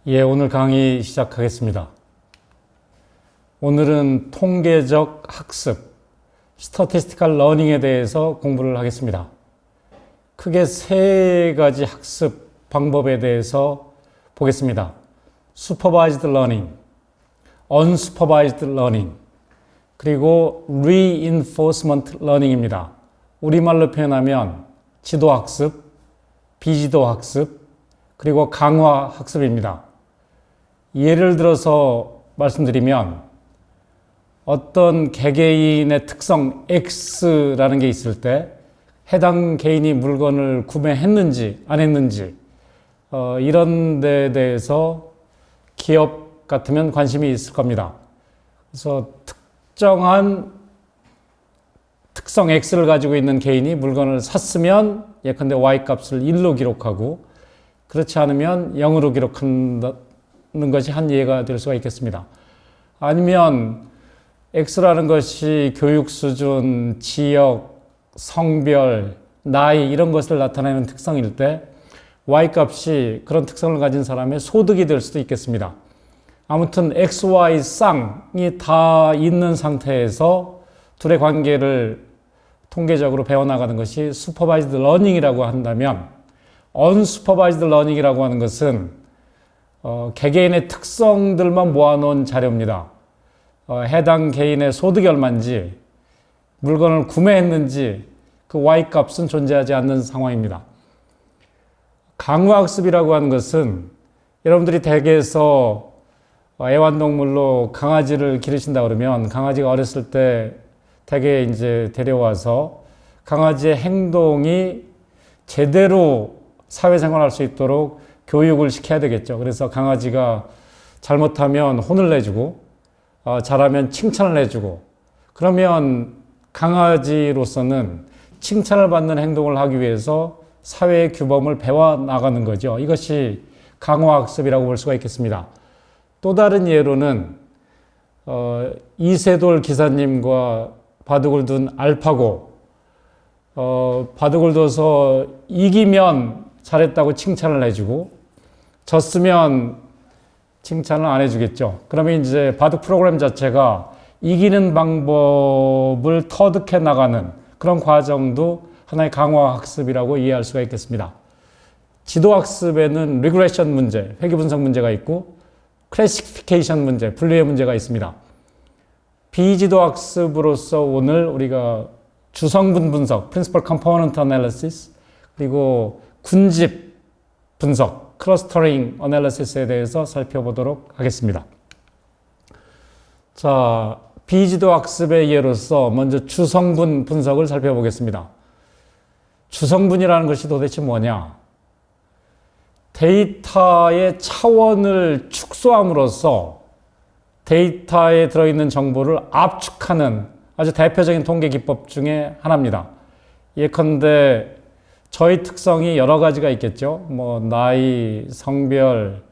예, 오늘 강의 시작하겠습니다. 오늘은 통계적 학습, Statistical Learning에 대해서 공부를 하겠습니다. 크게 세 가지 학습 방법에 대해서 보겠습니다. Supervised Learning, Unsupervised Learning, 그리고 Reinforcement Learning입니다. 우리말로 표현하면 지도학습, 비지도학습, 그리고 강화학습입니다. 예를 들어서 말씀드리면 어떤 개개인의 특성 X라는 게 있을 때 해당 개인이 물건을 구매했는지 안 했는지 이런 데에 대해서 기업 같으면 관심이 있을 겁니다. 그래서 특정한 특성 X를 가지고 있는 개인이 물건을 샀으면 예컨대 Y 값을 1로 기록하고 그렇지 않으면 0으로 기록한다는 것이 한 예가 될 수가 있겠습니다. 아니면 X라는 것이 교육 수준, 지역, 성별, 나이 이런 것을 나타내는 특성일 때 Y 값이 그런 특성을 가진 사람의 소득이 될 수도 있겠습니다. 아무튼 X, Y 쌍이 다 있는 상태에서 둘의 관계를 통계적으로 배워나가는 것이 Supervised Learning이라고 한다면 Unsupervised Learning이라고 하는 것은 개개인의 특성들만 모아놓은 자료입니다. 해당 개인의 소득이 얼마인지, 물건을 구매했는지 그 Y값은 존재하지 않는 상황입니다. 강화학습이라고 하는 것은 여러분들이 댁에서 애완동물로 강아지를 기르신다 그러면 강아지가 어렸을 때 댁에 이제 데려와서 강아지의 행동이 제대로 사회생활할 수 있도록 교육을 시켜야 되겠죠. 그래서 강아지가 잘못하면 혼을 내주고 잘하면 칭찬을 해주고 그러면 강아지로서는 칭찬을 받는 행동을 하기 위해서 사회의 규범을 배워나가는 거죠. 이것이 강화학습이라고 볼 수가 있겠습니다. 또 다른 예로는 이세돌 기사님과 바둑을 둔 알파고 바둑을 둬서 이기면 잘했다고 칭찬을 해주고 졌으면 칭찬을 안 해주겠죠. 그러면 이제 바둑 프로그램 자체가 이기는 방법을 터득해 나가는 그런 과정도 하나의 강화학습이라고 이해할 수가 있겠습니다. 지도학습에는 리그레션 문제, 회귀분석 문제가 있고 클래시피케이션 문제, 분류의 문제가 있습니다. 비지도학습으로서 오늘 우리가 주성분 분석, Principal Component Analysis, 그리고 군집 분석, 클러스터링 어널리시스에 대해서 살펴보도록 하겠습니다. 자, 비지도 학습의 예로서 먼저 주성분 분석을 살펴보겠습니다. 주성분이라는 것이 도대체 뭐냐? 데이터의 차원을 축소함으로써 데이터에 들어있는 정보를 압축하는 아주 대표적인 통계 기법 중에 하나입니다. 예컨대 저희 특성이 여러 가지가 있겠죠. 뭐 나이, 성별,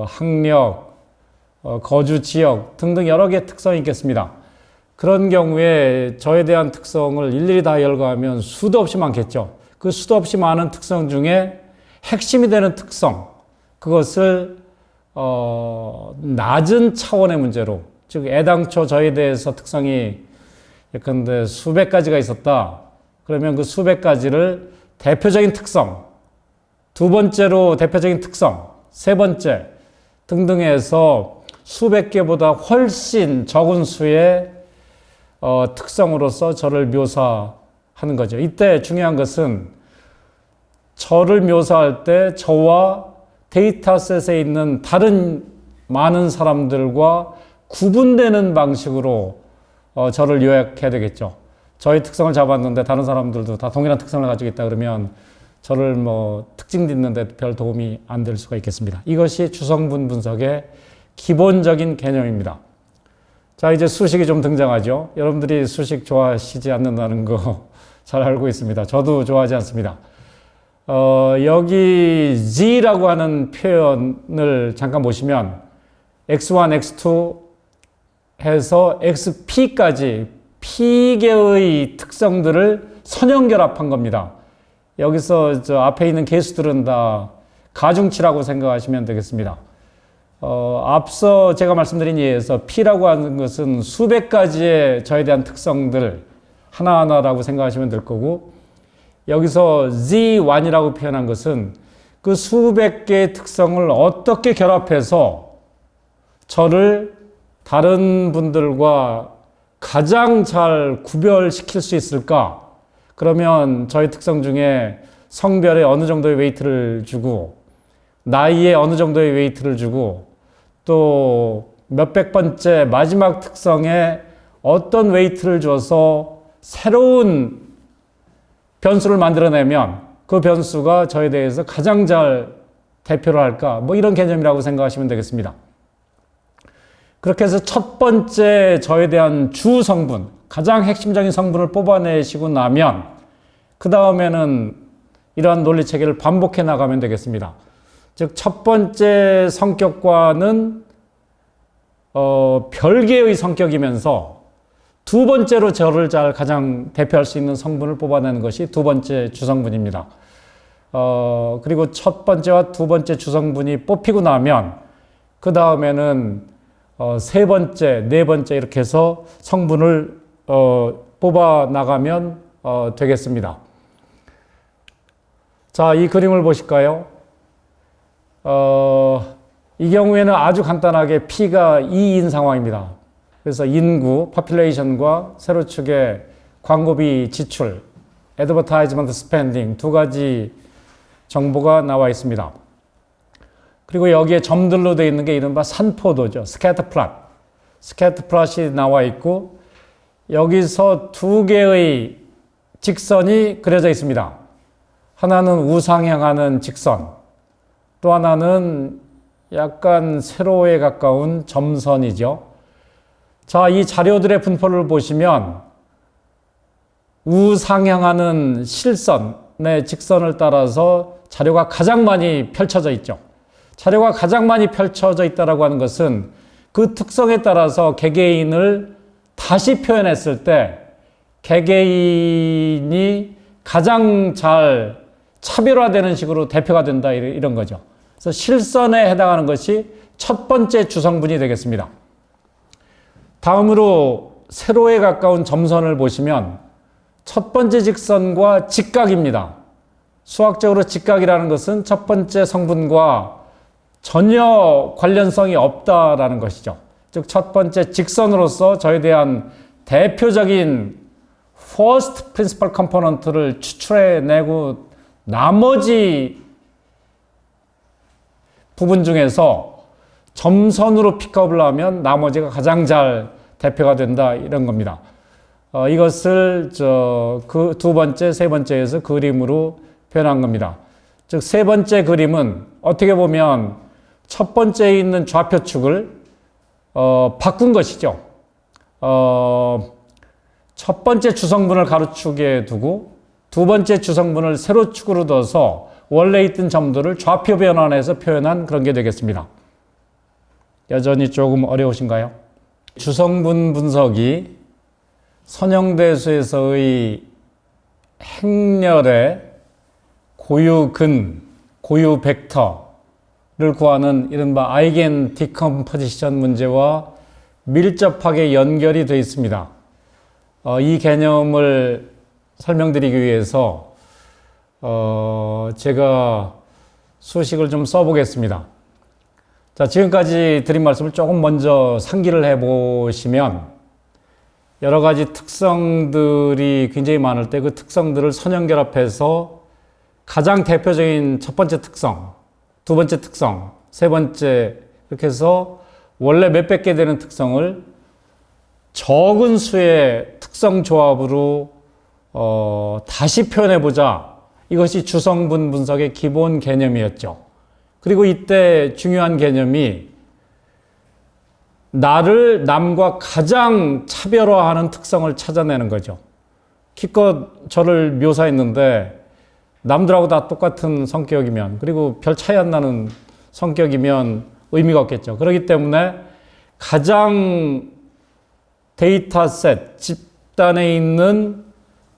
학력, 거주 지역 등등 여러 개의 특성이 있겠습니다. 그런 경우에 저에 대한 특성을 일일이 다 열거하면 수도 없이 많겠죠. 그 수도 없이 많은 특성 중에 핵심이 되는 특성, 그것을 낮은 차원의 문제로, 즉 애당초 저에 대해서 특성이 예컨대 수백 가지가 있었다. 그러면 그 수백 가지를 대표적인 특성, 두 번째로 대표적인 특성, 세 번째 등등 해서 수백 개보다 훨씬 적은 수의 특성으로서 저를 묘사하는 거죠. 이때 중요한 것은 저를 묘사할 때 저와 데이터셋에 있는 다른 많은 사람들과 구분되는 방식으로 저를 요약해야 되겠죠. 저의 특성을 잡았는데 다른 사람들도 다 동일한 특성을 가지고 있다 그러면 저를 뭐 특징 짓는데 별 도움이 안 될 수가 있겠습니다. 이것이 주성분 분석의 기본적인 개념입니다. 자, 이제 수식이 좀 등장하죠. 여러분들이 수식 좋아하시지 않는다는 거 잘 알고 있습니다. 저도 좋아하지 않습니다. 여기 G라고 하는 표현을 잠깐 보시면 X1, X2, 해서 XP까지 P계의 특성들을 선형결합한 겁니다. 여기서 저 앞에 있는 개수들은 다 가중치라고 생각하시면 되겠습니다. 앞서 제가 말씀드린 예에 서 P라고 하는 것은 수백 가지의 저에 대한 특성들 하나하나라고 생각하시면 될 거고, 여기서 Z1이라고 표현한 것은 그 수백 개의 특성을 어떻게 결합해서 저를 다른 분들과 가장 잘 구별시킬 수 있을까? 그러면 저희 특성 중에 성별에 어느 정도의 웨이트를 주고, 나이에 어느 정도의 웨이트를 주고, 또 몇백 번째 마지막 특성에 어떤 웨이트를 줘서 새로운 변수를 만들어내면 그 변수가 저에 대해서 가장 잘 대표를 할까? 뭐 이런 개념이라고 생각하시면 되겠습니다. 그렇게 해서 첫 번째 저에 대한 주 성분, 가장 핵심적인 성분을 뽑아내시고 나면 그 다음에는 이러한 논리 체계를 반복해 나가면 되겠습니다. 즉, 첫 번째 성격과는 별개의 성격이면서 두 번째로 저를 잘 가장 대표할 수 있는 성분을 뽑아내는 것이 두 번째 주성분입니다. 그리고 첫 번째와 두 번째 주성분이 뽑히고 나면 그 다음에는 세 번째, 네 번째 이렇게 해서 성분을 뽑아 나가면 되겠습니다. 자, 이 그림을 보실까요? 이 경우에는 아주 간단하게 P가 2인 상황입니다. 그래서 인구, population과 세로축의 광고비 지출, advertisement spending 두 가지 정보가 나와 있습니다. 그리고 여기에 점들로 되어 있는 게 이른바 산포도죠. 스캐터 플롯. 스캐터 플롯이 나와 있고, 여기서 두 개의 직선이 그려져 있습니다. 하나는 우상향하는 직선, 또 하나는 약간 세로에 가까운 점선이죠. 자, 이 자료들의 분포를 보시면 우상향하는 실선의 직선을 따라서 자료가 가장 많이 펼쳐져 있죠. 자료가 가장 많이 펼쳐져 있다고 하는 것은 그 특성에 따라서 개개인을 다시 표현했을 때 개개인이 가장 잘 차별화되는 식으로 대표가 된다, 이런 거죠. 그래서 실선에 해당하는 것이 첫 번째 주성분이 되겠습니다. 다음으로 세로에 가까운 점선을 보시면 첫 번째 직선과 직각입니다. 수학적으로 직각이라는 것은 첫 번째 성분과 전혀 관련성이 없다라는 것이죠. 즉, 첫 번째 직선으로서 저에 대한 대표적인 first principal component를 추출해내고 나머지 부분 중에서 점선으로 픽업을 하면 나머지가 가장 잘 대표가 된다, 이런 겁니다. 이것을 그 두 번째, 세 번째에서 그림으로 표현한 겁니다. 즉, 세 번째 그림은 어떻게 보면 첫 번째에 있는 좌표축을 바꾼 것이죠. 첫 번째 주성분을 가로축에 두고 두 번째 주성분을 세로축으로 둬서 원래 있던 점들을 좌표 변환해서 표현한 그런 게 되겠습니다. 여전히 조금 어려우신가요? 주성분 분석이 선형대수에서의 행렬의 고유근, 고유 벡터를 구하는 이른바 아이겐 디컴포지션 문제와 밀접하게 연결이 되어 있습니다. 이 개념을 설명드리기 위해서 제가 수식을 좀 써보겠습니다. 자, 지금까지 드린 말씀을 조금 먼저 상기를 해보시면 여러 가지 특성들이 굉장히 많을 때 그 특성들을 선형결합해서 가장 대표적인 첫 번째 특성, 두 번째 특성, 세 번째 이렇게 해서 원래 몇백 개 되는 특성을 적은 수의 특성 조합으로 다시 표현해보자. 이것이 주성분 분석의 기본 개념이었죠. 그리고 이때 중요한 개념이 나를 남과 가장 차별화하는 특성을 찾아내는 거죠. 기껏 저를 묘사했는데 남들하고 다 똑같은 성격이면, 그리고 별 차이 안 나는 성격이면 의미가 없겠죠. 그렇기 때문에 가장 데이터셋, 집단에 있는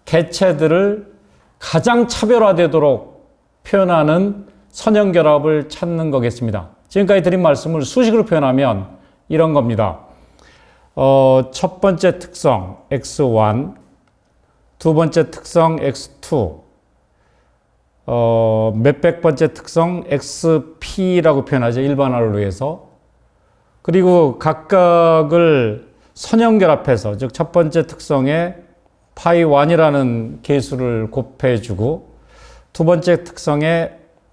개체들을 가장 차별화되도록 표현하는 선형결합을 찾는 거겠습니다. 지금까지 드린 말씀을 수식으로 표현하면 이런 겁니다. 첫 번째 특성 x1, 두 번째 특성 x2, 몇백 번째 특성 xp라고 표현하죠. 일반화를 위해서. 그리고 각각을 선형결합해서, 즉 첫 번째 특성에 파이1이라는 계수를 곱해주고, 두 번째 특성에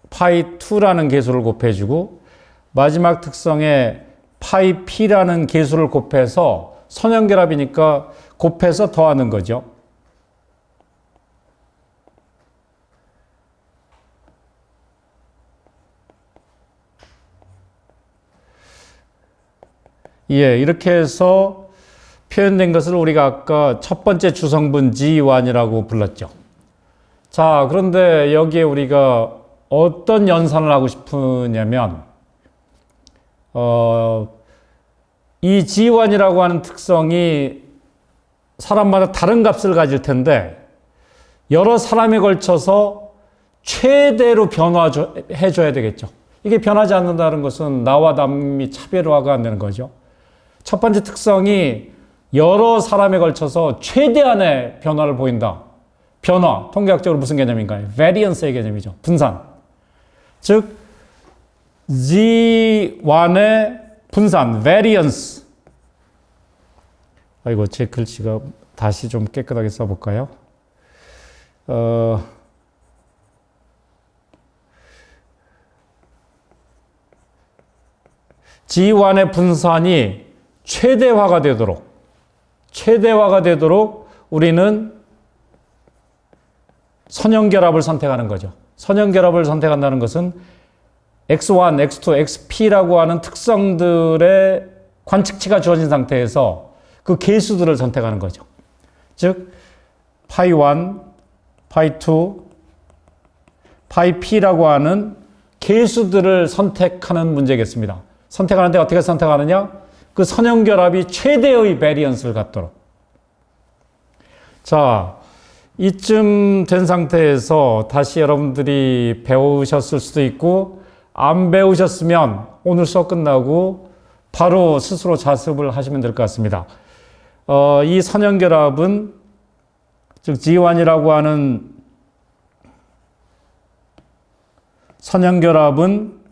파이2라는 계수를 곱해주고, 마지막 특성에 파이p라는 계수를 곱해서 선형결합이니까 곱해서 더하는 거죠. 예, 이렇게 해서 표현된 것을 우리가 아까 첫 번째 주성분 G1이라고 불렀죠. 자, 그런데 여기에 우리가 어떤 연산을 하고 싶으냐면, 이 G1이라고 하는 특성이 사람마다 다른 값을 가질 텐데, 여러 사람에 걸쳐서 최대로 변화해줘야 되겠죠. 이게 변하지 않는다는 것은 나와 남이 차별화가 안 되는 거죠. 첫 번째 특성이 여러 사람에 걸쳐서 최대한의 변화를 보인다. 변화, 통계학적으로 무슨 개념인가요? variance의 개념이죠. 분산. 즉 G1의 분산, variance. 아이고, 제 글씨가 다시 좀 깨끗하게 써볼까요? G1의 분산이 최대화가 되도록 우리는 선형결합을 선택하는 거죠. 선형결합을 선택한다는 것은 x1, x2, xp라고 하는 특성들의 관측치가 주어진 상태에서 그 계수들을 선택하는 거죠. 즉 파이1, 파이2, 파이p라고 하는 계수들을 선택하는 문제겠습니다. 선택하는데 어떻게 선택하느냐? 그 선형결합이 최대의 베리언스를 갖도록. 자, 이쯤 된 상태에서 다시 여러분들이 배우셨을 수도 있고 안 배우셨으면 오늘 수업 끝나고 바로 스스로 자습을 하시면 될 것 같습니다. 이 선형결합은 즉 G1이라고 하는 선형결합은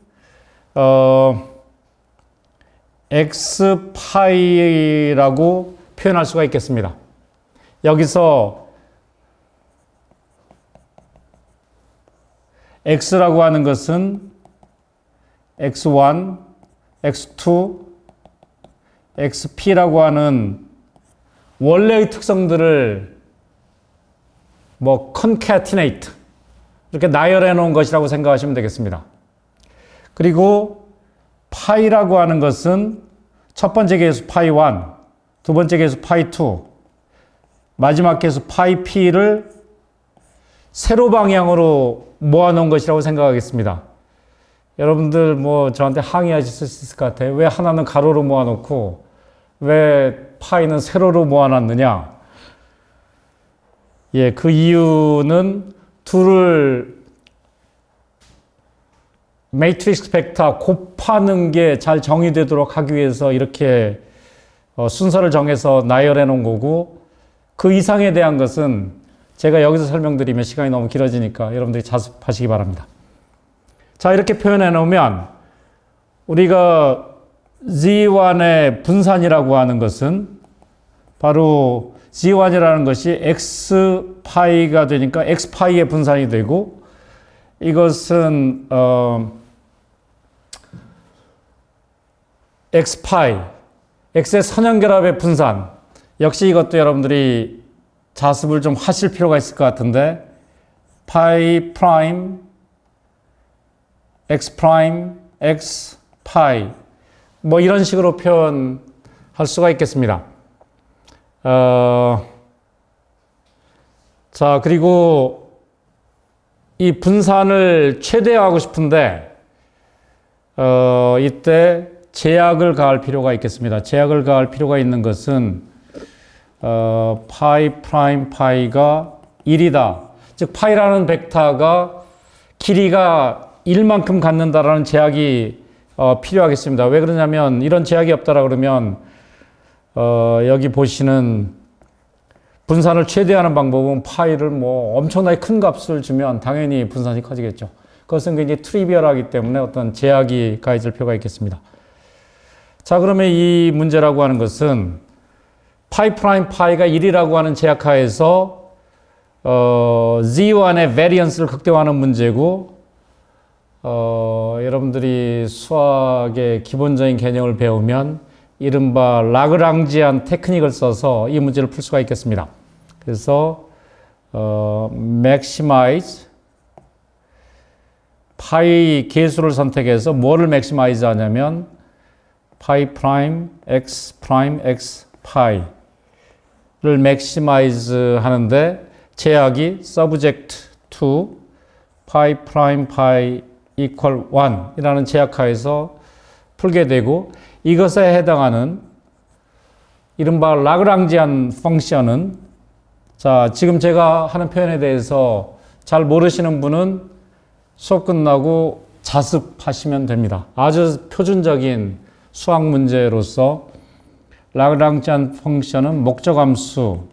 x파이라고 표현할 수가 있겠습니다. 여기서 x라고 하는 것은 x1, x2, xp라고 하는 원래의 특성들을 concatenate 이렇게 나열해 놓은 것이라고 생각하시면 되겠습니다. 그리고 파이라고 하는 것은 첫 번째 계수 파이1, 두 번째 계수 파이2, 마지막 계수 파이p를 세로 방향으로 모아놓은 것이라고 생각하겠습니다. 여러분들 저한테 항의하실 수 있을 것 같아요. 왜 하나는 가로로 모아놓고 왜 파이는 세로로 모아놨느냐? 예, 그 이유는 둘을 매트릭스 벡터 곱하는 게 잘 정의되도록 하기 위해서 이렇게 순서를 정해서 나열해 놓은 거고, 그 이상에 대한 것은 제가 여기서 설명드리면 시간이 너무 길어지니까 여러분들이 자습하시기 바랍니다. 자, 이렇게 표현해 놓으면 우리가 G1의 분산이라고 하는 것은 바로 G1이라는 것이 x파이가 되니까 x파이의 분산이 되고, 이것은 x파이, x의 선형결합의 분산. 역시 이것도 여러분들이 자습을 좀 하실 필요가 있을 것 같은데, 파이 프라임, x 프라임, x 파이 이런 식으로 표현할 수가 있겠습니다. 자, 그리고 이 분산을 최대화하고 싶은데 이때 제약을 가할 필요가 있겠습니다. 제약을 가할 필요가 있는 것은 파이 프라임 파이가 1이다. 즉 파이라는 벡터가 길이가 1만큼 갖는다라는 제약이 필요하겠습니다. 왜 그러냐면 이런 제약이 없다라 그러면 여기 보시는 분산을 최대화하는 방법은 파이를 뭐 엄청나게 큰 값을 주면 당연히 분산이 커지겠죠. 그것은 굉장히 트리비얼하기 때문에 어떤 제약이 가해질 필요가 있겠습니다. 자, 그러면 이 문제라고 하는 것은 파이 프라임 파이가 1이라고 하는 제약하에서 Z1의 베리언스를 극대화하는 문제고 여러분들이 수학의 기본적인 개념을 배우면 이른바 라그랑지안 테크닉을 써서 이 문제를 풀 수가 있겠습니다. 그래서 maximize 파이 계수를 선택해서 뭐를 maximize 하냐면 파이 프라임 x 파이를 maximize 하는데 제약이 subject to 파이 프라임 파이 equal 1이라는 제약하에서 풀게 되고 이것에 해당하는 이른바 라그랑지안 펑션은 자, 지금 제가 하는 표현에 대해서 잘 모르시는 분은 수업 끝나고 자습하시면 됩니다. 아주 표준적인 수학 문제로서 라그랑지안 펑션은 목적함수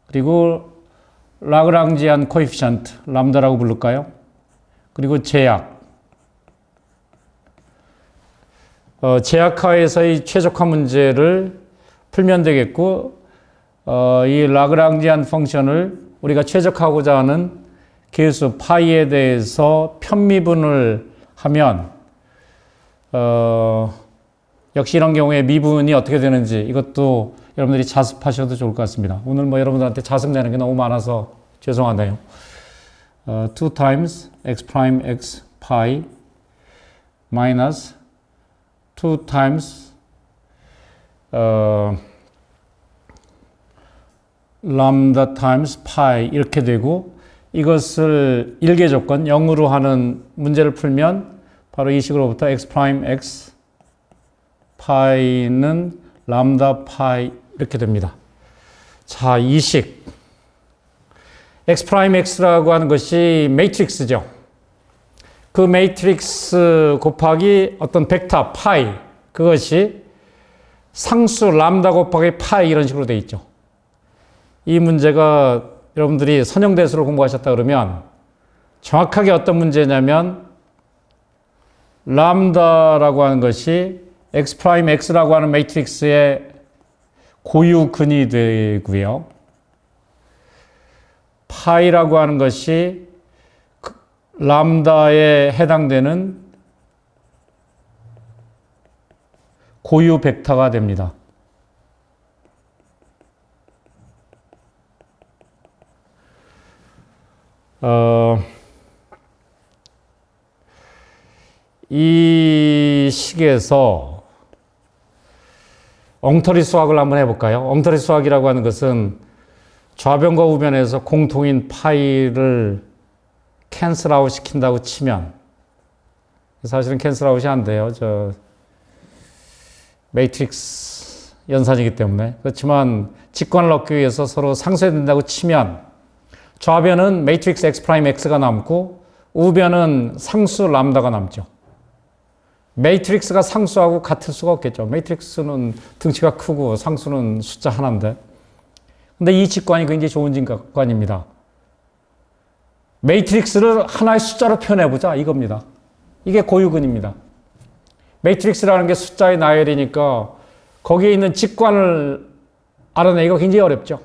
그리고 라그랑지안 코에피션트 람다라고 부를까요? 그리고 제약 제약하에서의 최적화 문제를 풀면 되겠고 이 라그랑지안 펑션을 우리가 최적화하고자 하는 계수 파이에 대해서 편미분을 하면 역시 이런 경우에 미분이 어떻게 되는지 이것도 여러분들이 자습하셔도 좋을 것 같습니다. 오늘 뭐 여러분들한테 자습 내는 게 너무 많아서 죄송하네요. 2 times x prime x pi minus 2 times lambda times pi 이렇게 되고 이것을 일계 조건 0으로 하는 문제를 풀면 바로 이 식으로부터 x prime x 파이는 람다 파이 이렇게 됩니다. 자, 이 식 x 프라임 x라고 하는 것이 매트릭스죠. 그 매트릭스 곱하기 어떤 벡터 파이 그것이 상수 람다 곱하기 파이 이런 식으로 되어 있죠. 이 문제가 여러분들이 선형대수를 공부하셨다 그러면 정확하게 어떤 문제냐면 람다라고 하는 것이 x 프라임 x라고 하는 매트릭스의 고유근이 되고요. 파이라고 하는 것이 람다에 해당되는 고유 벡터가 됩니다. 이 식에서 엉터리 수학을 한번 해볼까요? 엉터리 수학이라고 하는 것은 좌변과 우변에서 공통인 파이를 캔슬아웃 시킨다고 치면 사실은 캔슬아웃이 안 돼요. 매트릭스 연산이기 때문에. 그렇지만 직관을 얻기 위해서 서로 상쇄된다고 치면 좌변은 매트릭스 x 프라임 x가 남고 우변은 상수 람다가 남죠. 매트릭스가 상수하고 같을 수가 없겠죠. 매트릭스는 등치가 크고 상수는 숫자 하나인데. 근데 이 직관이 굉장히 좋은 직관입니다. 매트릭스를 하나의 숫자로 표현해보자 이겁니다. 이게 고유근입니다. 매트릭스라는 게 숫자의 나열이니까 거기에 있는 직관을 알아내기가 굉장히 어렵죠.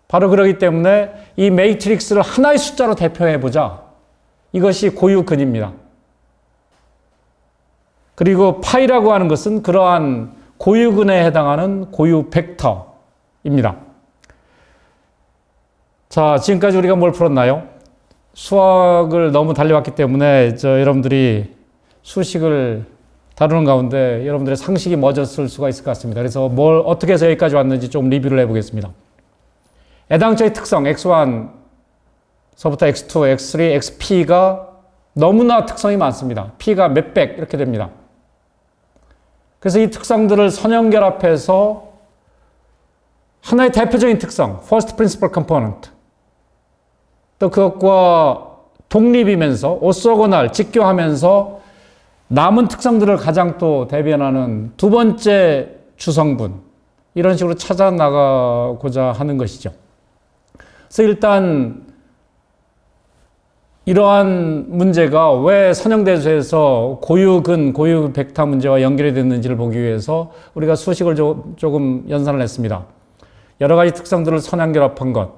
바로 그렇기 때문에 이 매트릭스를 하나의 숫자로 대표해보자. 이것이 고유근입니다. 그리고 파이라고 하는 것은 그러한 고유근에 해당하는 고유 벡터입니다. 자, 지금까지 우리가 뭘 풀었나요? 수학을 너무 달려왔기 때문에 여러분들이 수식을 다루는 가운데 여러분들의 상식이 멎었을 수가 있을 것 같습니다. 그래서 뭘 어떻게 해서 여기까지 왔는지 좀 리뷰를 해보겠습니다. 애당초의 특성 x1서부터 x2, x3, xp가 너무나 특성이 많습니다. p가 몇백 이렇게 됩니다. 그래서 이 특성들을 선형결합해서 하나의 대표적인 특성, first principle component. 또 그것과 독립이면서 오소고날, 직교하면서 남은 특성들을 가장 또 대변하는 두 번째 주성분. 이런 식으로 찾아 나가고자 하는 것이죠. 그래서 일단 이러한 문제가 왜 선형대수에서 고유근, 고유벡터 문제와 연결이 됐는지를 보기 위해서 우리가 수식을 조금 연산을 했습니다. 여러 가지 특성들을 선형결합한 것.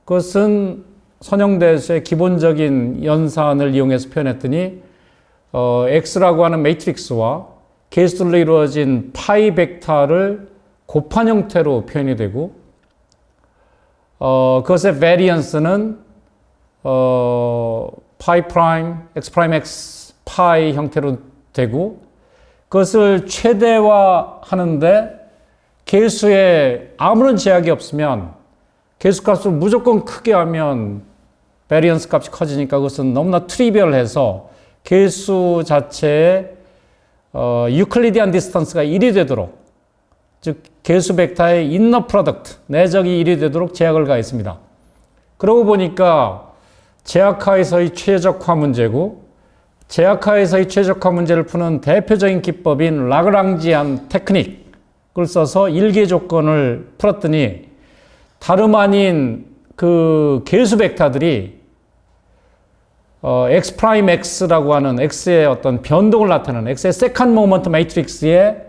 그것은 선형대수의 기본적인 연산을 이용해서 표현했더니 X라고 하는 매트릭스와 개수들로 이루어진 파이 벡터를 곱한 형태로 표현이 되고 그것의 variance는 파이 프라임, x 프라임 x 파이 형태로 되고 그것을 최대화하는데 개수에 아무런 제약이 없으면 개수값을 무조건 크게 하면 variance 값이 커지니까 그것은 너무나 트리비얼해서 개수 자체의 유클리디안 디스턴스가 1이 되도록 즉 개수 벡터의 인너 프로덕트, 내적이 1이 되도록 제약을 가했습니다. 그러고 보니까 제약하에서의 최적화 문제고 제약하에서의 최적화 문제를 푸는 대표적인 기법인 라그랑지안 테크닉을 써서 일개 조건을 풀었더니 다름 아닌 그 개수 벡터들이 x 프라임 x라고 하는 x의 어떤 변동을 나타내는 x의 세컨드 모먼트 매트릭스의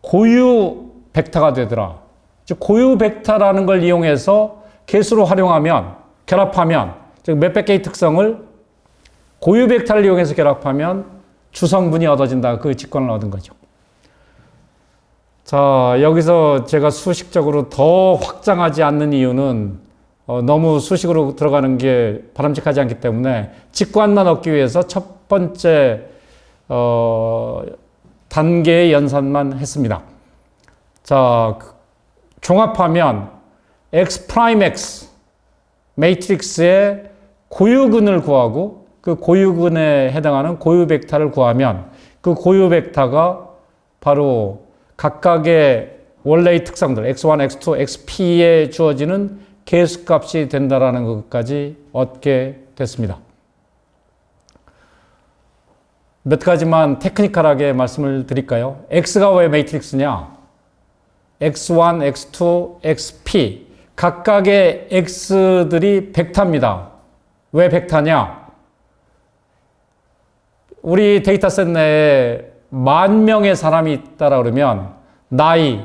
고유 벡터가 되더라. 즉 고유 벡터라는 걸 이용해서 개수로 활용하면 결합하면 즉 몇백 개의 특성을 고유 벡터를 이용해서 결합하면 주성분이 얻어진다. 그 직관을 얻은 거죠. 자, 여기서 제가 수식적으로 더 확장하지 않는 이유는 너무 수식으로 들어가는 게 바람직하지 않기 때문에 직관만 얻기 위해서 첫 번째 단계의 연산만 했습니다. 자, 종합하면 x 프라임 x 매트릭스의 고유근을 구하고 그 고유근에 해당하는 고유 벡터를 구하면 그 고유 벡터가 바로 각각의 원래의 특성들 x1, x2, xp에 주어지는 개수값이 된다라는 것까지 얻게 됐습니다. 몇 가지만 테크니컬하게 말씀을 드릴까요? x가 왜 매트릭스냐? x1, x2, xp 각각의 x들이 벡터입니다. 왜 벡터냐? 우리 데이터셋 내에 10,000명의 사람이 있다라 그러면 나이,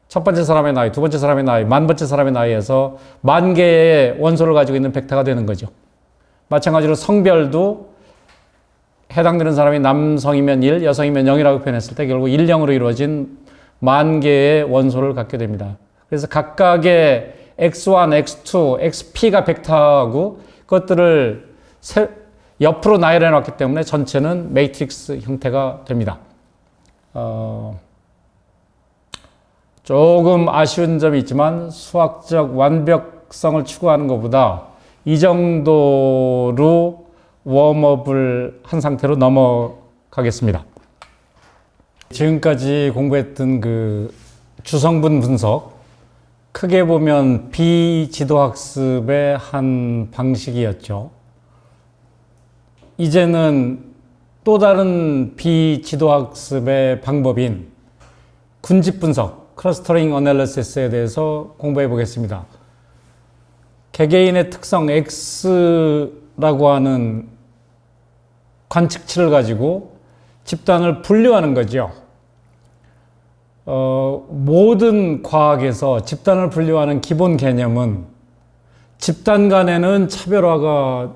첫 번째 사람의 나이, 두 번째 사람의 나이, 10,000번째 사람의 나이에서 10,000개의 원소를 가지고 있는 벡터가 되는 거죠. 마찬가지로 성별도 해당되는 사람이 남성이면 1, 여성이면 0이라고 표현했을 때 결국 1, 0으로 이루어진 10,000개의 원소를 갖게 됩니다. 그래서 각각의 x1, x2, xp가 벡터하고 그것들을 옆으로 나열해 놨기 때문에 전체는 매트릭스 형태가 됩니다. 조금 아쉬운 점이 있지만 수학적 완벽성을 추구하는 것보다 이 정도로 웜업을 한 상태로 넘어가겠습니다. 지금까지 공부했던 그 주성분 분석, 크게 보면 비지도학습의 한 방식이었죠. 이제는 또 다른 비지도학습의 방법인 군집 분석, 클러스터링 어널리시스에 대해서 공부해 보겠습니다. 개개인의 특성 X라고 하는 관측치를 가지고 집단을 분류하는 거죠. 모든 과학에서 집단을 분류하는 기본 개념은 집단 간에는 차별화가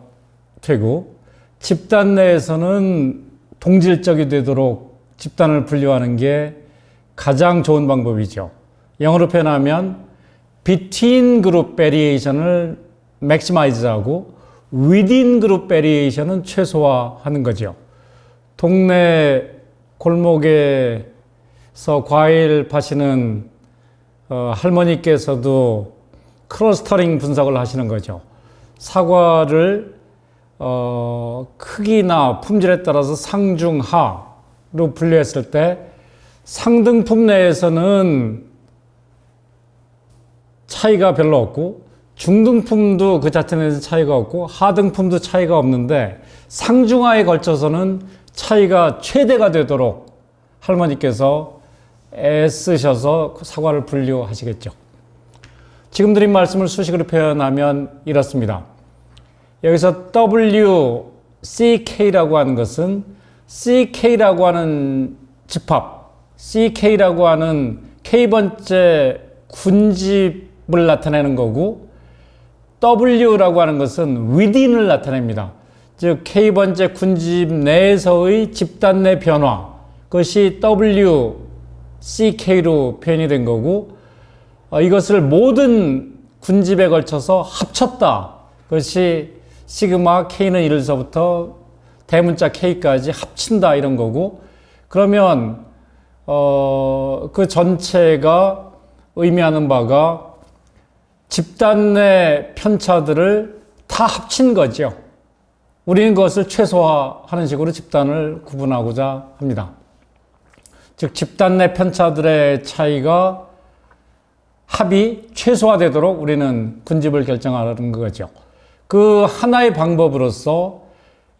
되고 집단 내에서는 동질적이 되도록 집단을 분류하는 게 가장 좋은 방법이죠. 영어로 표현하면 between group variation을 maximize하고 within group variation은 최소화하는 거죠. 동네 골목에서 과일 파시는 할머니께서도 클러스터링 분석을 하시는 거죠. 사과를 크기나 품질에 따라서 상중하로 분류했을 때 상등품 내에서는 차이가 별로 없고 중등품도 그 자체 내에서 차이가 없고 하등품도 차이가 없는데 상중하에 걸쳐서는 차이가 최대가 되도록 할머니께서 애쓰셔서 사과를 분류하시겠죠. 지금 드린 말씀을 수식으로 표현하면 이렇습니다. 여기서 WCK라고 하는 것은 CK라고 하는 집합, CK라고 하는 K번째 군집을 나타내는 거고 W라고 하는 것은 within을 나타냅니다. 즉 K번째 군집 내에서의 집단 내 변화, 그것이 WCK로 표현이 된 거고 이것을 모든 군집에 걸쳐서 합쳤다. 그것이 시그마 K는 1에서부터 대문자 K까지 합친다 이런 거고 그러면 그 전체가 의미하는 바가 집단 내 편차들을 다 합친 거죠. 우리는 그것을 최소화하는 식으로 집단을 구분하고자 합니다. 즉 집단 내 편차들의 차이가 합이 최소화되도록 우리는 군집을 결정하는 거죠. 그 하나의 방법으로서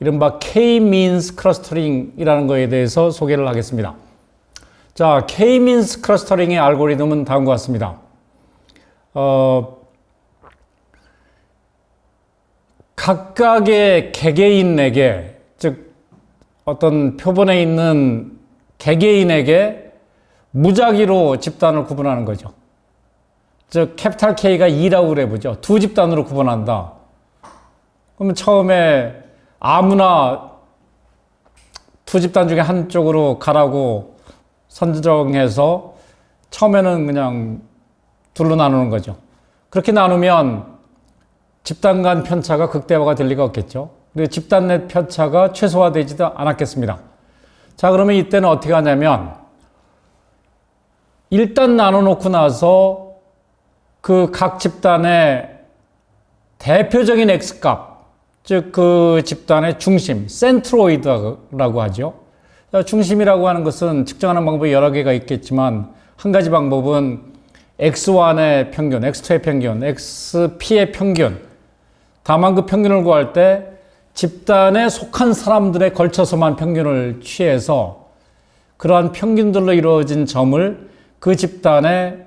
이른바 K-means clustering이라는 것에 대해서 소개를 하겠습니다. 자, K-means clustering의 알고리즘은 다음과 같습니다. 각각의 개개인에게, 즉 어떤 표본에 있는 개개인에게 무작위로 집단을 구분하는 거죠. 즉 캐피탈 K가 2라고 그래 보죠. 두 집단으로 구분한다. 그러면 처음에 아무나 두 집단 중에 한쪽으로 가라고 선정해서 처음에는 그냥 둘로 나누는 거죠. 그렇게 나누면 집단 간 편차가 극대화가 될 리가 없겠죠. 그리고 집단 내 편차가 최소화되지도 않았겠습니다. 자, 그러면 이때는 어떻게 하냐면 일단 나눠놓고 나서 그 각 집단의 대표적인 X값, 즉 그 집단의 중심, 센트로이드라고 하죠. 중심이라고 하는 것은 측정하는 방법이 여러 개가 있겠지만 한 가지 방법은 X1의 평균, X2의 평균, XP의 평균. 다만 그 평균을 구할 때 집단에 속한 사람들에 걸쳐서만 평균을 취해서 그러한 평균들로 이루어진 점을 그 집단의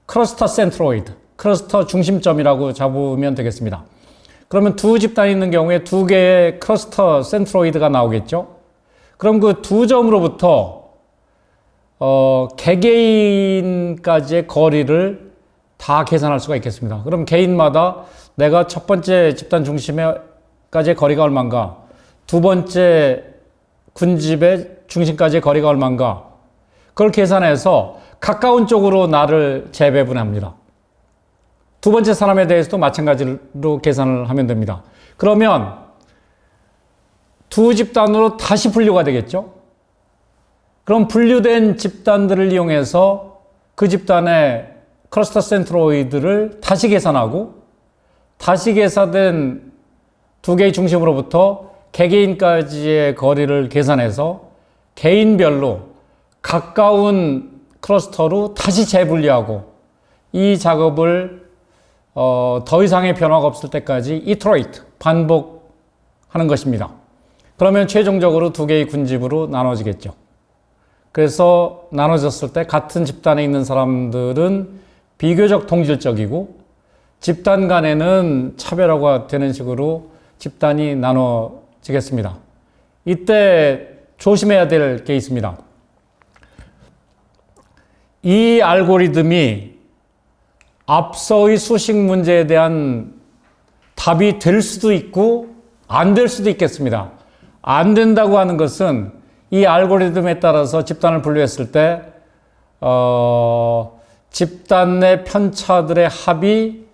클러스터 센트로이드, 클러스터 중심점이라고 잡으면 되겠습니다. 그러면 두 집단이 있는 경우에 두 개의 클러스터 센트로이드가 나오겠죠. 그럼 그 두 점으로부터 개개인까지의 거리를 다 계산할 수가 있겠습니다. 그럼 개인마다 내가 첫 번째 집단 중심에까지의 거리가 얼마인가, 두 번째 군집의 중심까지의 거리가 얼마인가, 그걸 계산해서 가까운 쪽으로 나를 재배분합니다. 두 번째 사람에 대해서도 마찬가지로 계산을 하면 됩니다. 그러면 두 집단으로 다시 분류가 되겠죠. 그럼 분류된 집단들을 이용해서 그 집단의 클러스터 센트로이드를 다시 계산하고 다시 계산된 두 개의 중심으로부터 개개인까지의 거리를 계산해서 개인별로 가까운 클러스터로 다시 재분류하고 이 작업을 더 이상의 변화가 없을 때까지 이터레이트, 반복하는 것입니다. 그러면 최종적으로 두 개의 군집으로 나눠지겠죠. 그래서 나눠졌을 때 같은 집단에 있는 사람들은 비교적 동질적이고 집단 간에는 차별화가 되는 식으로 집단이 나눠지겠습니다. 이때 조심해야 될 게 있습니다. 이 알고리즘이 앞서의 수식 문제에 대한 답이 될 수도 있고 안 될 수도 있겠습니다. 안 된다고 하는 것은 이 알고리즘에 따라서 집단을 분류했을 때 집단 내 편차들의 합이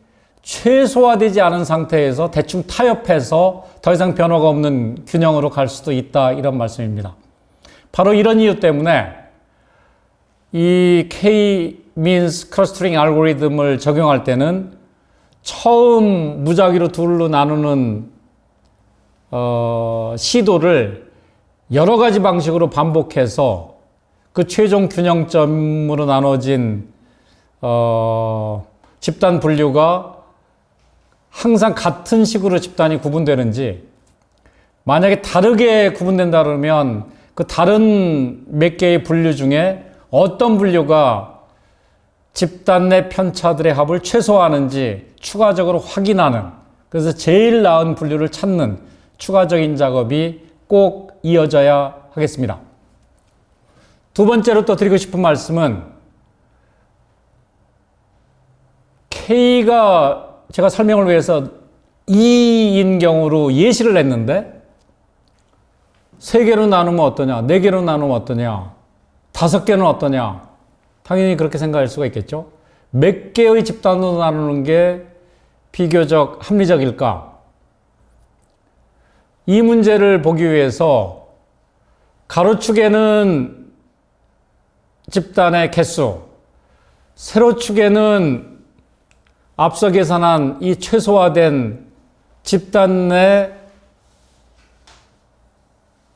최소화되지 않은 상태에서 대충 타협해서 더 이상 변화가 없는 균형으로 갈 수도 있다, 이런 말씀입니다. 바로 이런 이유 때문에 이 K-means clustering 알고리즘을 적용할 때는 처음 무작위로 둘로 나누는 시도를 여러 가지 방식으로 반복해서 그 최종 균형점으로 나눠진 집단 분류가 항상 같은 식으로 집단이 구분되는지, 만약에 다르게 구분된다 그러면 그 다른 몇 개의 분류 중에 어떤 분류가 집단 내 편차들의 합을 최소화하는지 추가적으로 확인하는, 그래서 제일 나은 분류를 찾는 추가적인 작업이 꼭 이어져야 하겠습니다. 두 번째로 또 드리고 싶은 말씀은, K가 제가 설명을 위해서 2인 경우로 예시를 냈는데 3개로 나누면 어떠냐, 4개로 나누면 어떠냐, 5개는 어떠냐, 당연히 그렇게 생각할 수가 있겠죠. 몇 개의 집단으로 나누는 게 비교적 합리적일까? 이 문제를 보기 위해서 가로축에는 집단의 개수, 세로축에는 앞서 계산한 이 최소화된 집단 내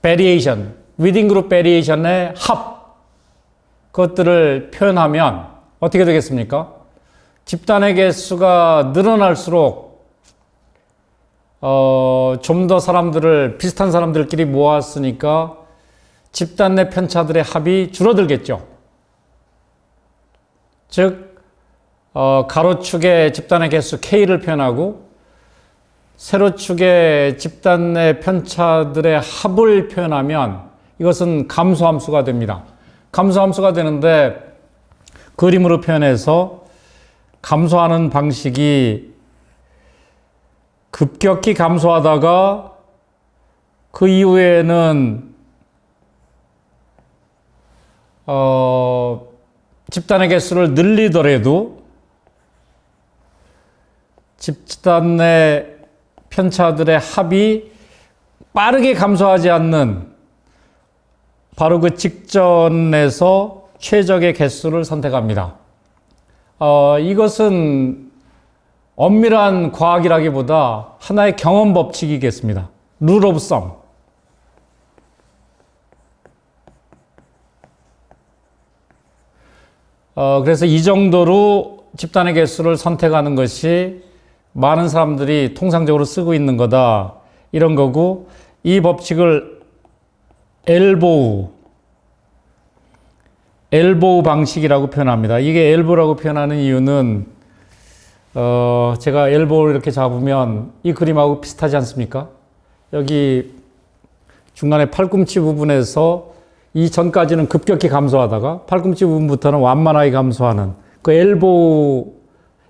베리에이션, 위딩 그룹 베리에이션의 합, 그것들을 표현하면 어떻게 되겠습니까? 집단의 개수가 늘어날수록 좀 더 사람들을, 비슷한 사람들끼리 모았으니까 집단 내 편차들의 합이 줄어들겠죠. 즉 가로축의 집단의 개수 K를 표현하고 세로축의 집단 내 편차들의 합을 표현하면 이것은 감소함수가 됩니다. 감소함수가 되는데 그림으로 표현해서 감소하는 방식이 급격히 감소하다가 그 이후에는 집단의 개수를 늘리더라도 집단 내 편차들의 합이 빠르게 감소하지 않는 바로 그 직전에서 최적의 개수를 선택합니다. 이것은 엄밀한 과학이라기보다 하나의 경험 법칙이겠습니다. Rule of Thumb. 그래서 이 정도로 집단의 개수를 선택하는 것이 많은 사람들이 통상적으로 쓰고 있는 거다, 이런 거고, 이 법칙을 엘보우 방식이라고 표현합니다. 이게 엘보라고 표현하는 이유는 제가 엘보를 이렇게 잡으면 이 그림하고 비슷하지 않습니까? 여기 중간에 팔꿈치 부분에서 이 전까지는 급격히 감소하다가 팔꿈치 부분부터는 완만하게 감소하는 그 엘보에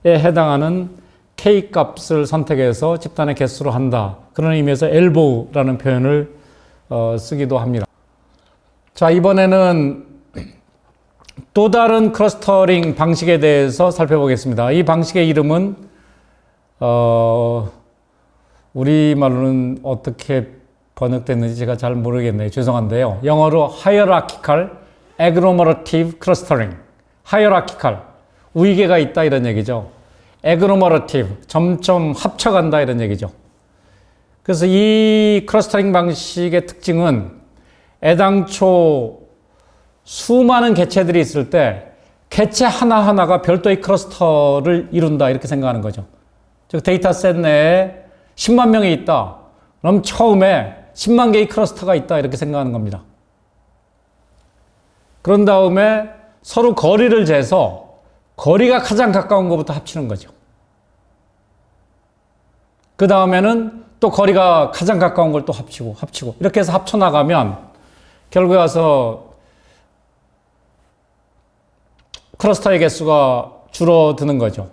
해당하는 K 값을 선택해서 집단의 개수로 한다, 그런 의미에서 엘보우라는 표현을 쓰기도 합니다. 자, 이번에는 또 다른 클러스터링 방식에 대해서 살펴보겠습니다. 이 방식의 이름은 우리말로는 어떻게 번역됐는지 제가 잘 모르겠네요. 죄송한데요. 영어로 Hierarchical Agglomerative Clustering. Hierarchical, 위계가 있다, 이런 얘기죠. Agglomerative, 점점 합쳐간다, 이런 얘기죠. 그래서 이 클러스터링 방식의 특징은 애당초 수많은 개체들이 있을 때 개체 하나하나가 별도의 클러스터를 이룬다, 이렇게 생각하는 거죠. 즉 데이터셋 내에 10만 명이 있다, 그럼 처음에 10만 개의 클러스터가 있다, 이렇게 생각하는 겁니다. 그런 다음에 서로 거리를 재서 거리가 가장 가까운 것부터 합치는 거죠. 그 다음에는 또 거리가 가장 가까운 걸 또 합치고 이렇게 해서 합쳐나가면 결국에 와서 클러스터의 개수가 줄어드는 거죠.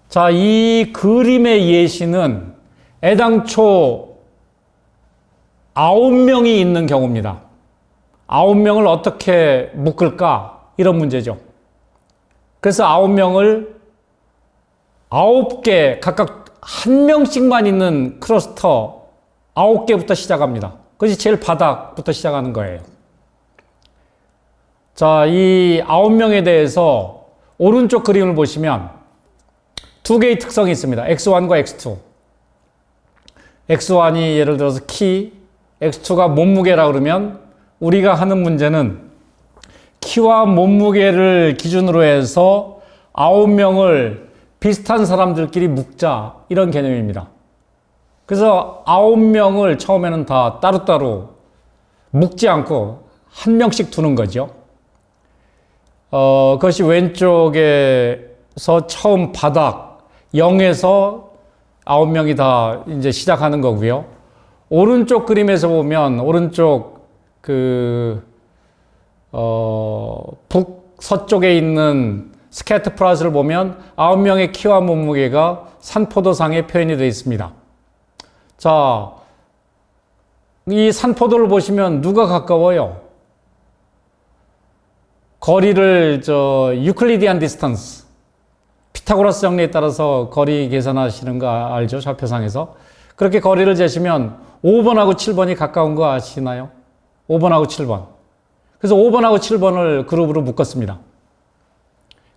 자, 이 그림의 예시는 애당초 9명이 있는 경우입니다. 9명을 어떻게 묶을까? 이런 문제죠. 그래서 9명을 9개, 각각 1명씩만 있는 클러스터 9개부터 시작합니다. 그것이 제일 바닥부터 시작하는 거예요. 자, 이 9명에 대해서 오른쪽 그림을 보시면 두 개의 특성이 있습니다. X1과 X2. X1이 예를 들어서 키, X2가 몸무게라 그러면 우리가 하는 문제는 키와 몸무게를 기준으로 해서 9명을 비슷한 사람들끼리 묶자, 이런 개념입니다. 그래서 9명을 처음에는 다 따로따로 묶지 않고 한 명씩 두는 거죠. 그것이 왼쪽에서 처음 바닥 0에서 9명이 다 이제 시작하는 거고요. 오른쪽 그림에서 보면 오른쪽 북서쪽에 있는 스케이트 플랫을 보면 9명의 키와 몸무게가 산포도상에 표현이 되어 있습니다. 자, 이 산포도를 보시면 누가 가까워요? 거리를 유클리디안 디스턴스, 피타고라스 정리에 따라서 거리 계산하시는 거 알죠? 좌표상에서. 그렇게 거리를 재시면 5번하고 7번이 가까운 거 아시나요? 5번하고 7번. 그래서 5번하고 7번을 그룹으로 묶었습니다.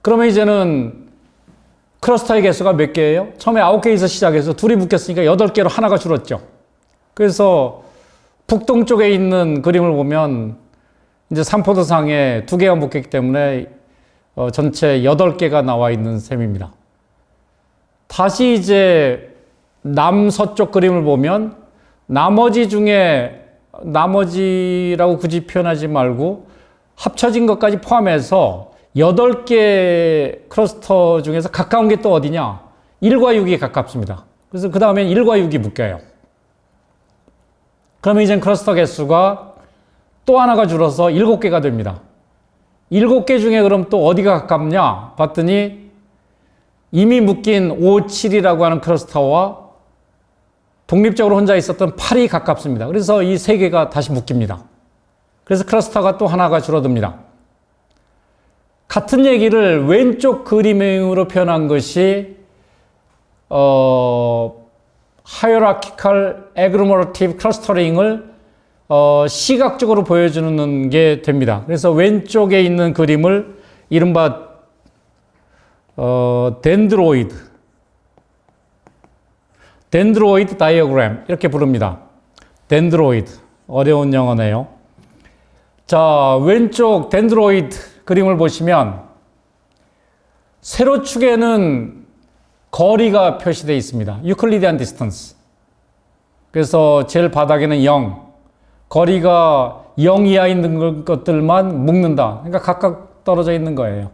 그러면 이제는 클러스터의 개수가 몇 개예요? 처음에 9개에서 시작해서 둘이 묶였으니까 8개로 하나가 줄었죠. 그래서 북동쪽에 있는 그림을 보면 이제 산포도상에 2개가 묶였기 때문에 전체 8개가 나와 있는 셈입니다. 다시 이제 남서쪽 그림을 보면 나머지 중에, 나머지라고 굳이 표현하지 말고 합쳐진 것까지 포함해서 8개 클러스터 중에서 가까운 게 또 어디냐? 1과 6이 가깝습니다. 그래서 그 다음엔 1과 6이 묶여요. 그러면 이젠 클러스터 개수가 또 하나가 줄어서 7개가 됩니다. 7개 중에 그럼 또 어디가 가깝냐? 봤더니 이미 묶인 5, 7이라고 하는 클러스터와 독립적으로 혼자 있었던 8이 가깝습니다. 그래서 이 3개가 다시 묶입니다. 그래서 클러스터가 또 하나가 줄어듭니다. 같은 얘기를 왼쪽 그림으로 표현한 것이 hierarchical agglomerative clustering을 시각적으로 보여주는 게 됩니다. 그래서 왼쪽에 있는 그림을 이른바 덴드로이드 다이어그램 이렇게 부릅니다. 덴드로이드, 어려운 영어네요. 자, 왼쪽 덴드로이드 그림을 보시면 세로축에는 거리가 표시되어 있습니다. 유클리디안 디스턴스. 그래서 제일 바닥에는 0, 거리가 0 이하에 있는 것들만 묶는다. 그러니까 각각 떨어져 있는 거예요.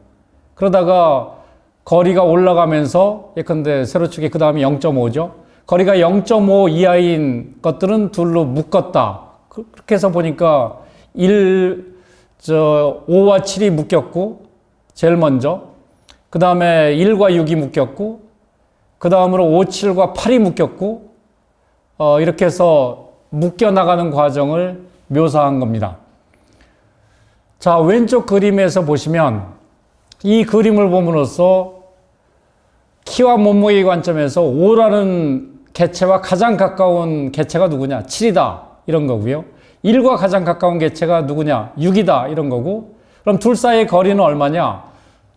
그러다가 거리가 올라가면서 예컨대 세로축이 그 다음에 0.5죠. 거리가 0.5 이하인 것들은 둘로 묶었다. 그렇게 해서 보니까 5와 7이 묶였고, 제일 먼저. 그 다음에 1과 6이 묶였고, 그 다음으로 5, 7과 8이 묶였고, 이렇게 해서 묶여나가는 과정을 묘사한 겁니다. 자, 왼쪽 그림에서 보시면 이 그림을 봄으로써 키와 몸무게의 관점에서 5라는 개체와 가장 가까운 개체가 누구냐? 7이다. 이런 거고요. 1과 가장 가까운 개체가 누구냐? 6이다. 이런 거고. 그럼 둘 사이의 거리는 얼마냐?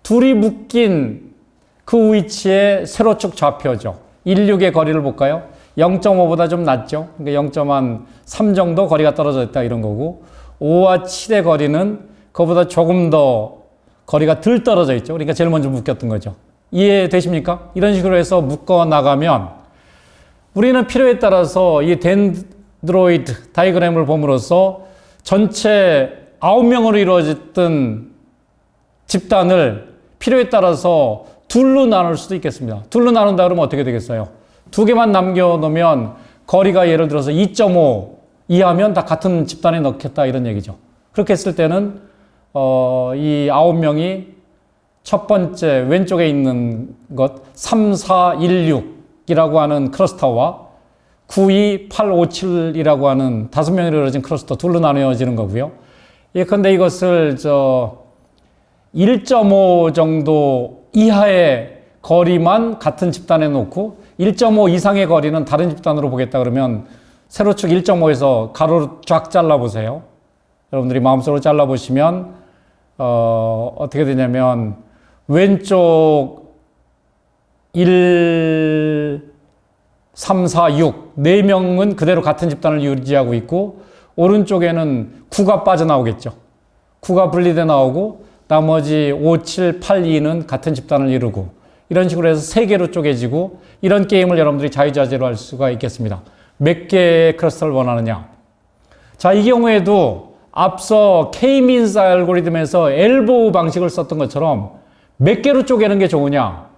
둘이 묶인 그 위치의 세로축 좌표죠. 1, 6의 거리를 볼까요? 0.5보다 좀 낮죠. 그러니까 0.3 정도 거리가 떨어져 있다. 이런 거고. 5와 7의 거리는 그거보다 조금 더 거리가 덜 떨어져 있죠. 그러니까 제일 먼저 묶였던 거죠. 이해되십니까? 이런 식으로 해서 묶어 나가면 우리는 필요에 따라서 이 덴드로이드 다이그램을 봄으로써 전체 9명으로 이루어졌던 집단을 필요에 따라서 둘로 나눌 수도 있겠습니다. 둘로 나눈다 그러면 어떻게 되겠어요? 2개만 남겨놓으면 거리가 예를 들어서 2.5 이하면 다 같은 집단에 넣겠다 이런 얘기죠. 그렇게 했을 때는 이 9명이 첫 번째 왼쪽에 있는 것 3, 4, 1, 6이라고 하는 클러스터와 9, 2, 8, 5, 7이라고 하는 5명으로 이루어진 클러스터 둘로 나누어지는 거고요. 예컨대 이것을 1.5 정도 이하의 거리만 같은 집단에 놓고 1.5 이상의 거리는 다른 집단으로 보겠다 그러면 세로축 1.5에서 가로로 쫙 잘라보세요. 여러분들이 마음속으로 잘라보시면 어떻게 되냐면 왼쪽 1, 3, 4, 6 4명은 그대로 같은 집단을 유지하고 있고 오른쪽에는 9가 빠져나오겠죠. 9가 분리돼 나오고 나머지 5, 7, 8, 2는 같은 집단을 이루고 이런 식으로 해서 3개로 쪼개지고 이런 게임을 여러분들이 자유자재로 할 수가 있겠습니다. 몇 개의 클러스터를 원하느냐. 자, 이 경우에도 앞서 K-means 알고리즘에서 엘보우 방식을 썼던 것처럼 몇 개로 쪼개는 게 좋으냐.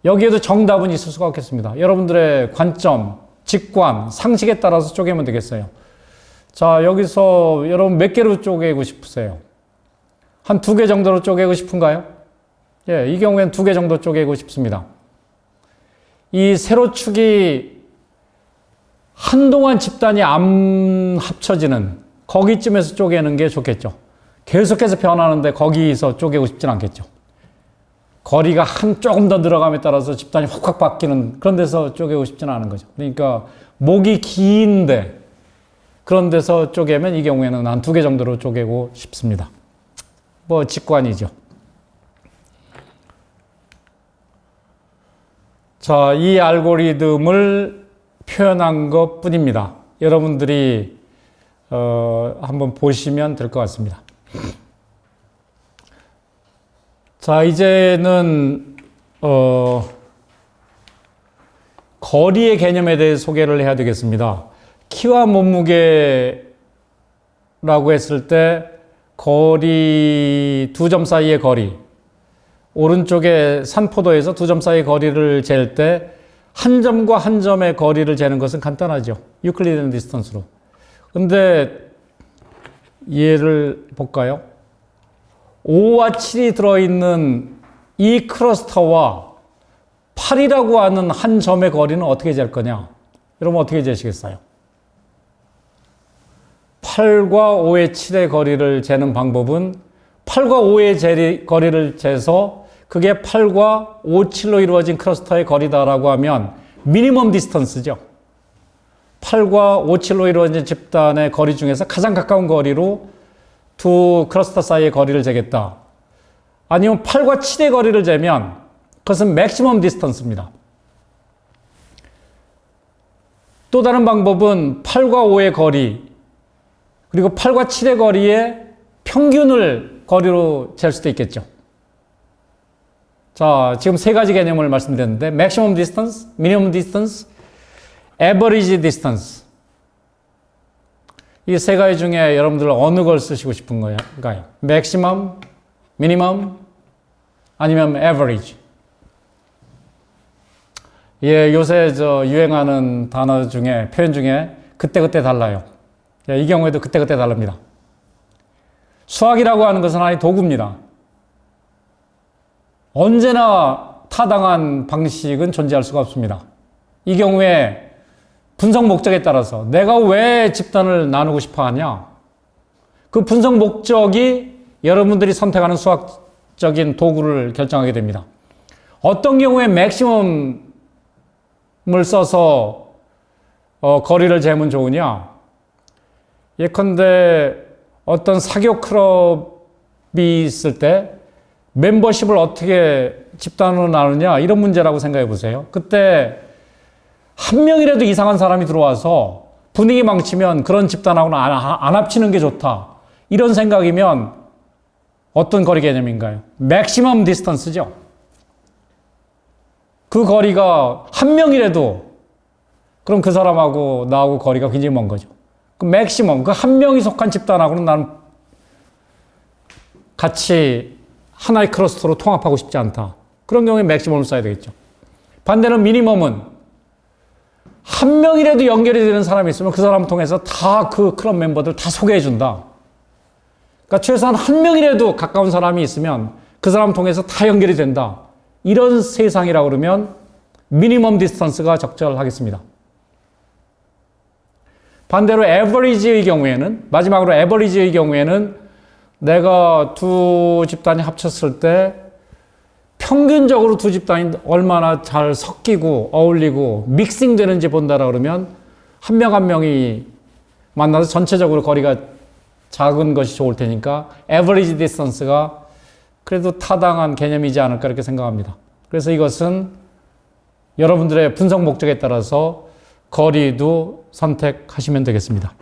여기에도 정답은 있을 수가 없겠습니다. 여러분들의 관점, 직관, 상식에 따라서 쪼개면 되겠어요. 자, 여기서 여러분 몇 개로 쪼개고 싶으세요? 한 2개 정도로 쪼개고 싶은가요? 예, 이 경우엔 2개 정도 쪼개고 싶습니다. 이 세로축이 한동안 집단이 안 합쳐지는 거기쯤에서 쪼개는 게 좋겠죠. 계속해서 변하는데 거기서 쪼개고 싶진 않겠죠. 거리가 조금 더 늘어감에 따라서 집단이 확확 바뀌는 그런 데서 쪼개고 싶지는 않은 거죠. 그러니까 목이 긴데 그런 데서 쪼개면 이 경우에는 한 2개 정도로 쪼개고 싶습니다. 뭐 직관이죠. 자, 이 알고리즘을 표현한 것 뿐입니다. 여러분들이 한번 보시면 될 것 같습니다. 자, 이제는 거리의 개념에 대해 소개를 해야 되겠습니다. 키와 몸무게라고 했을 때 거리, 2점 사이의 거리, 오른쪽에 산포도에서 2점 사이의 거리를 잴 때 한 점과 한 점의 거리를 재는 것은 간단하죠. 유클리디안 디스턴스로. 근데 얘를 볼까요? 5와 7이 들어있는 이 클러스터와 8이라고 하는 한 점의 거리는 어떻게 잴 거냐? 여러분 어떻게 재시겠어요? 8과 5의 7의 거리를 재는 방법은 8과 5의 거리를 재서 그게 8과 5, 7로 이루어진 클러스터의 거리다라고 하면 미니멈 디스턴스죠. 8과 5, 7로 이루어진 집단의 거리 중에서 가장 가까운 거리로 두 클러스터 사이의 거리를 재겠다. 아니면 8과 7의 거리를 재면 그것은 맥시멈 디스턴스입니다. 또 다른 방법은 8과 5의 거리 그리고 8과 7의 거리의 평균을 거리로 잴 수도 있겠죠. 자, 지금 3가지 개념을 말씀드렸는데 maximum distance, minimum distance, average distance 이 3가지 중에 여러분들 어느 걸 쓰시고 싶은 건가요? maximum, minimum, 아니면 average. 예, 요새 유행하는 단어 중에 표현 중에 그때그때 달라요. 예, 이 경우에도 그때그때 다릅니다. 수학이라고 하는 것은 하나의 도구입니다. 언제나 타당한 방식은 존재할 수가 없습니다. 이 경우에 분석 목적에 따라서 내가 왜 집단을 나누고 싶어 하냐? 그 분석 목적이 여러분들이 선택하는 수학적인 도구를 결정하게 됩니다. 어떤 경우에 맥시멈을 써서 거리를 재면 좋으냐? 예컨대 어떤 사교 클럽이 있을 때 멤버십을 어떻게 집단으로 나누냐 이런 문제라고 생각해 보세요. 그때 한 명이라도 이상한 사람이 들어와서 분위기 망치면 그런 집단하고는 안 합치는 게 좋다. 이런 생각이면 어떤 거리 개념인가요? 맥시멈 디스턴스죠. 그 거리가 한 명이라도 그럼 그 사람하고 나하고 거리가 굉장히 먼 거죠. 그 맥시멈, 그 한 명이 속한 집단하고는 나는 같이 하나의 클러스터로 통합하고 싶지 않다. 그런 경우에 맥시멈을 써야 되겠죠. 반대로 미니멈은 한 명이라도 연결이 되는 사람이 있으면 그 사람을 통해서 다 그 클럽 멤버들 다 소개해 준다. 그러니까 최소한 한 명이라도 가까운 사람이 있으면 그 사람 통해서 다 연결이 된다. 이런 세상이라고 그러면 미니멈 디스턴스가 적절하겠습니다. 반대로 에버리지의 경우에는 마지막으로 에버리지의 경우에는 내가 두 집단이 합쳤을 때 평균적으로 두 집단이 얼마나 잘 섞이고 어울리고 믹싱 되는지 본다라 그러면 한 명 한 명이 만나서 전체적으로 거리가 작은 것이 좋을 테니까 average distance가 그래도 타당한 개념이지 않을까 이렇게 생각합니다. 그래서 이것은 여러분들의 분석 목적에 따라서 거리도 선택하시면 되겠습니다.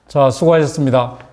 자, 수고하셨습니다.